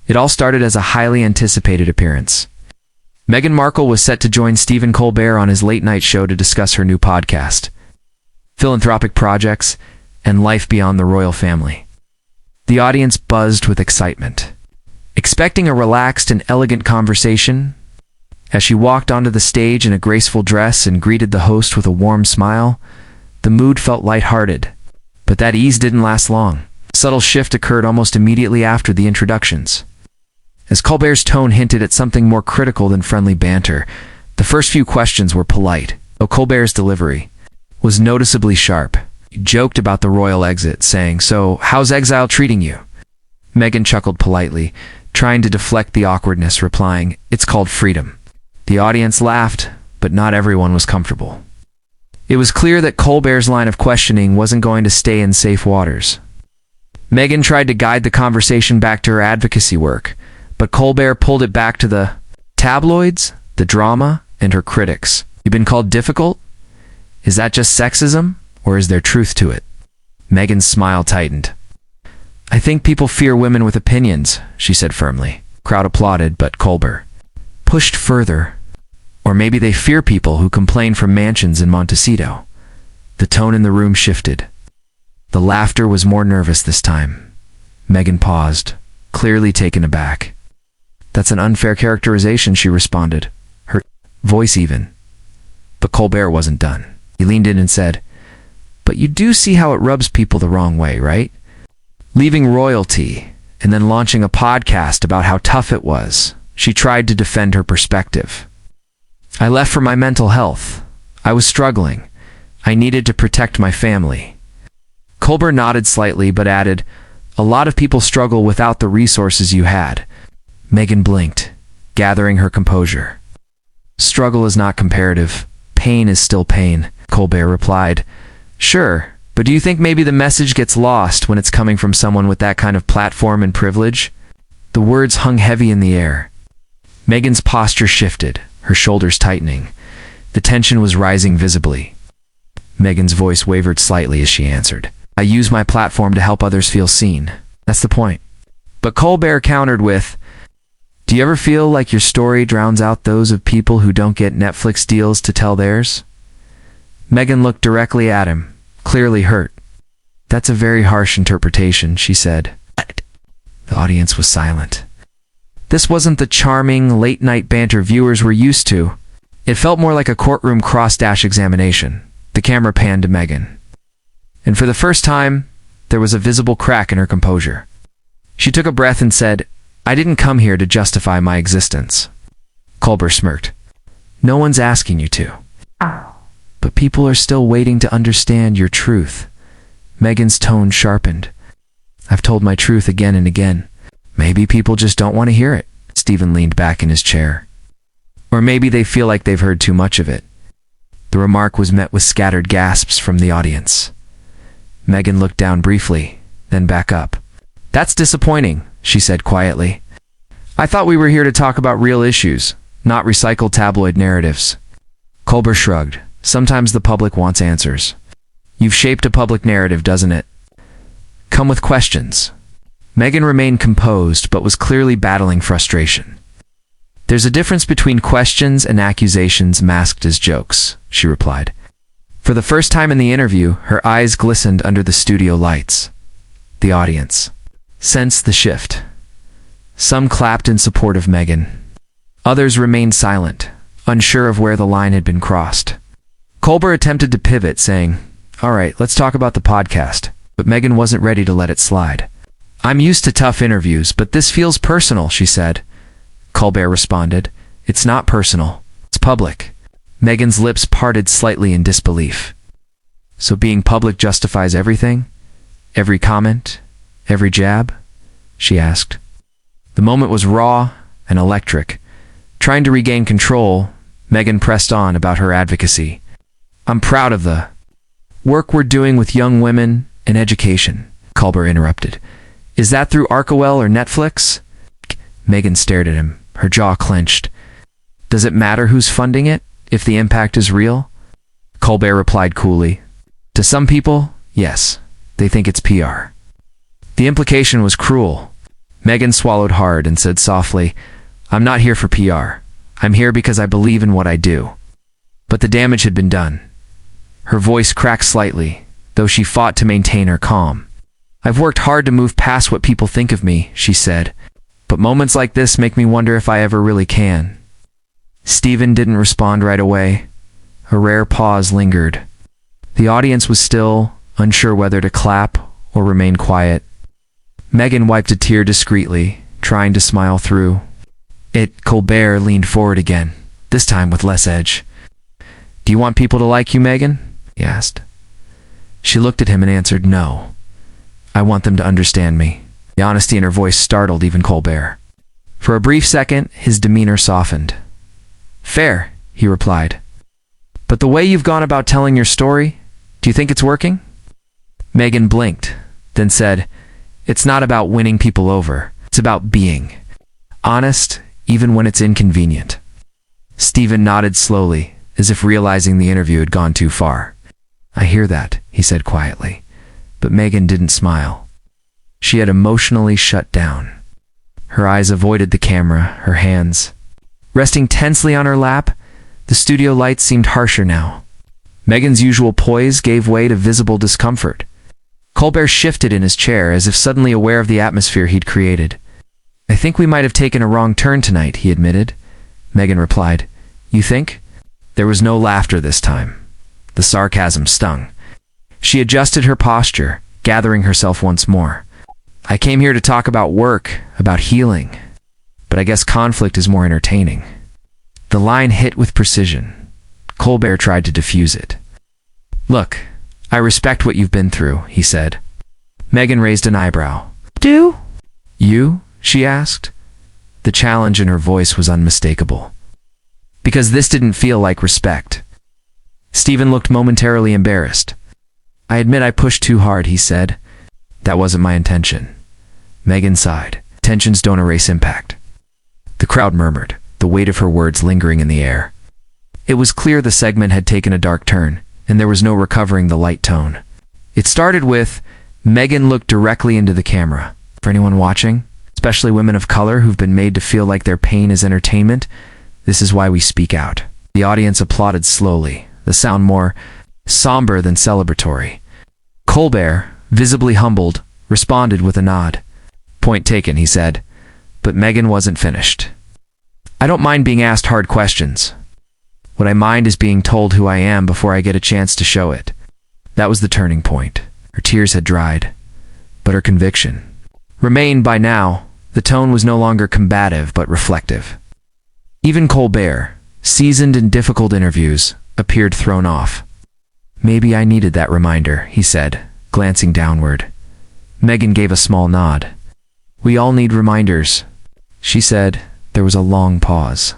It all started as a highly anticipated appearance. Meghan Markle was set to join Stephen Colbert on his late-night show to discuss her new podcast, philanthropic projects, and life beyond the royal family. The audience buzzed with excitement, expecting a relaxed and elegant conversation. As she walked onto the stage in a graceful dress and greeted the host with a warm smile, the mood felt lighthearted. But that ease didn't last long. A subtle shift occurred almost immediately after the introductions. As Colbert's tone hinted at something more critical than friendly banter, the first few questions were polite, though Colbert's delivery was noticeably sharp. He joked about the royal exit, saying, "So, how's exile treating you?" Meghan chuckled politely, trying to deflect the awkwardness, replying, "It's called freedom." The audience laughed, but not everyone was comfortable. It was clear that Colbert's line of questioning wasn't going to stay in safe waters. Meghan tried to guide the conversation back to her advocacy work, but Colbert pulled it back to the tabloids, the drama, and her critics. "You've been called difficult? Is that just sexism, or is there truth to it?" Meghan's smile tightened. "I think people fear women with opinions," she said firmly. Crowd applauded, but Colbert pushed further. "Or maybe they fear people who complain from mansions in Montecito." The tone in the room shifted. The laughter was more nervous this time. Meghan paused, clearly taken aback. "That's an unfair characterization," she responded, her voice even. But Colbert wasn't done. He leaned in and said, "But you do see how it rubs people the wrong way, right? Leaving royalty and then launching a podcast about how tough it was." She tried to defend her perspective. "I left for my mental health. I was struggling. I needed to protect my family." Colbert nodded slightly but added, "A lot of people struggle without the resources you had." Meghan blinked, gathering her composure. "Struggle is not comparative. Pain is still pain," Colbert replied. "Sure, but do you think maybe the message gets lost when it's coming from someone with that kind of platform and privilege?" The words hung heavy in the air. Meghan's posture shifted, her shoulders tightening. The tension was rising visibly. Meghan's voice wavered slightly as she answered, "I use my platform to help others feel seen. That's the point." But Colbert countered with, "Do you ever feel like your story drowns out those of people who don't get Netflix deals to tell theirs?" Meghan looked directly at him, clearly hurt. "That's a very harsh interpretation," she said. The audience was silent. This wasn't the charming, late-night banter viewers were used to. It felt more like a courtroom cross-examination. The camera panned to Meghan. And for the first time, there was a visible crack in her composure. She took a breath and said, "I didn't come here to justify my existence." Colbert smirked. "No one's asking you to. But people are still waiting to understand your truth." Meghan's tone sharpened. "I've told my truth again and again. Maybe people just don't want to hear it." Stephen leaned back in his chair. "Or maybe they feel like they've heard too much of it." The remark was met with scattered gasps from the audience. Meghan looked down briefly, then back up. "That's disappointing," she said quietly. "I thought we were here to talk about real issues, not recycled tabloid narratives." Colbert shrugged. "Sometimes the public wants answers. You've shaped a public narrative, doesn't it? Come with questions." Meghan remained composed but was clearly battling frustration. "There's a difference between questions and accusations masked as jokes," she replied. For the first time in the interview, her eyes glistened under the studio lights. The audience sensed the shift. Some clapped in support of Meghan. Others remained silent, unsure of where the line had been crossed. Colbert attempted to pivot, saying, "All right, let's talk about the podcast." But Meghan wasn't ready to let it slide. "I'm used to tough interviews, but this feels personal," she said. Colbert responded, "It's not personal. It's public." Meghan's lips parted slightly in disbelief. "So being public justifies everything? Every comment? Every jab?" she asked. The moment was raw and electric. Trying to regain control, Meghan pressed on about her advocacy. "I'm proud of the work we're doing with young women and education," Colbert interrupted. "Is that through Arcuwell or Netflix?" Meghan stared at him, her jaw clenched. "Does it matter who's funding it, if the impact is real?" Colbert replied coolly. "To some people, yes. They think it's PR." The implication was cruel. Meghan swallowed hard and said softly, "I'm not here for PR. I'm here because I believe in what I do." But the damage had been done. Her voice cracked slightly, though she fought to maintain her calm. "I've worked hard to move past what people think of me," she said, "but moments like this make me wonder if I ever really can." Stephen didn't respond right away. A rare pause lingered. The audience was still, unsure whether to clap or remain quiet. Meghan wiped a tear discreetly, trying to smile through it. Colbert leaned forward again, this time with less edge. "Do you want people to like you, Meghan?" he asked. She looked at him and answered, "No. I want them to understand me." The honesty in her voice startled even Colbert. For a brief second, his demeanor softened. "Fair," he replied. "But the way you've gone about telling your story, do you think it's working?" Meghan blinked, then said, "It's not about winning people over. It's about being honest, even when it's inconvenient." Stephen nodded slowly, as if realizing the interview had gone too far. "I hear that," he said quietly, but Meghan didn't smile. She had emotionally shut down. Her eyes avoided the camera, her hands resting tensely on her lap. The studio lights seemed harsher now. Meghan's usual poise gave way to visible discomfort. Colbert shifted in his chair, as if suddenly aware of the atmosphere he'd created. "I think we might have taken a wrong turn tonight," he admitted. Meghan replied, "You think?" There was no laughter this time. The sarcasm stung. She adjusted her posture, gathering herself once more. "I came here to talk about work, about healing. But I guess conflict is more entertaining." The line hit with precision. Colbert tried to diffuse it. "Look, I respect what you've been through," he said. Meghan raised an eyebrow. "Do you?" she asked. The challenge in her voice was unmistakable. Because this didn't feel like respect. Stephen looked momentarily embarrassed. "I admit I pushed too hard," he said. "That wasn't my intention." Meghan sighed. Tensions don't erase impact. The crowd murmured, the weight of her words lingering in the air. It was clear the segment had taken a dark turn, and there was no recovering the light tone. It started with, Meghan looked directly into the camera. For anyone watching, especially women of color who've been made to feel like their pain is entertainment, this is why we speak out. The audience applauded slowly, the sound more somber than celebratory. Colbert, visibly humbled, responded with a nod. "Point taken," he said. But Meghan wasn't finished. "I don't mind being asked hard questions. What I mind is being told who I am before I get a chance to show it." That was the turning point. Her tears had dried, but her conviction remained. By now, the tone was no longer combative but reflective. Even Colbert, seasoned in difficult interviews, appeared thrown off. "Maybe I needed that reminder," he said, glancing downward. Meghan gave a small nod. "We all need reminders," she said. There was a long pause.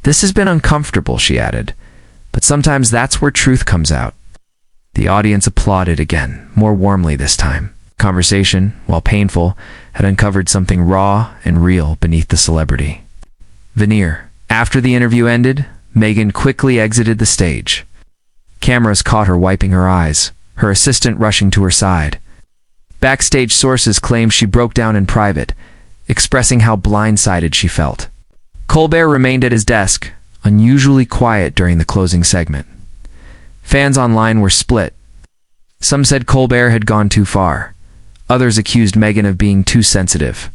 "This has been uncomfortable," she added, "but sometimes that's where truth comes out." The audience applauded again, more warmly this time. Conversation, while painful, had uncovered something raw and real beneath the celebrity. Veneer. After the interview ended, Meghan quickly exited the stage. Cameras caught her wiping her eyes, her assistant rushing to her side. Backstage sources claimed she broke down in private, expressing how blindsided she felt. Colbert remained at his desk, unusually quiet during the closing segment. Fans online were split. Some said Colbert had gone too far. Others accused Meghan of being too sensitive.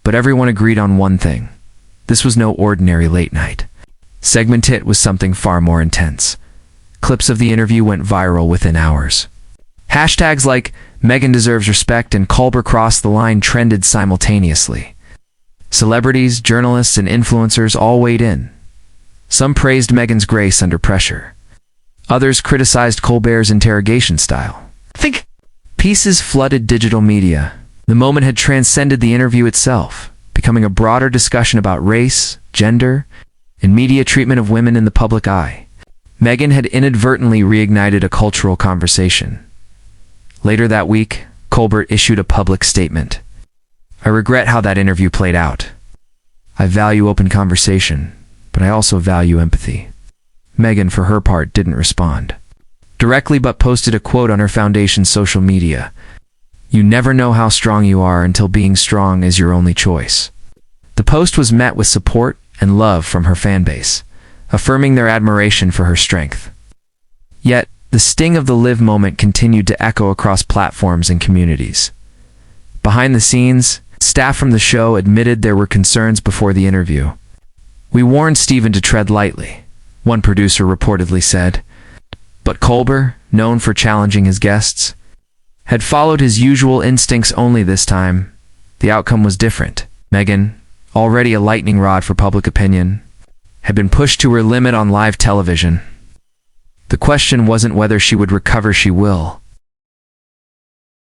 But everyone agreed on one thing. This was no ordinary late night. Segment hit was something far more intense. Clips of the interview went viral within hours. Hashtags like "Meghan deserves respect" and "Colbert crossed the line" trended simultaneously. Celebrities, journalists, and influencers all weighed in. Some praised Meghan's grace under pressure. Others criticized Colbert's interrogation style. Think pieces flooded digital media. The moment had transcended the interview itself, becoming a broader discussion about race, gender, and media treatment of women in the public eye. Meghan had inadvertently reignited a cultural conversation. Later that week, Colbert issued a public statement. "I regret how that interview played out. I value open conversation, but I also value empathy." Meghan, for her part, didn't respond directly but posted a quote on her foundation's social media. You never know how strong you are until being strong is your only choice. The post was met with support and love from her fan base, affirming their admiration for her strength. Yet, the sting of the Liv moment continued to echo across platforms and communities. Behind the scenes, staff from the show admitted there were concerns before the interview. "We warned Stephen to tread lightly," one producer reportedly said. But Colbert, known for challenging his guests, had followed his usual instincts only this time. The outcome was different. Meghan, already a lightning rod for public opinion, had been pushed to her limit on live television. The question wasn't whether she would recover, she will.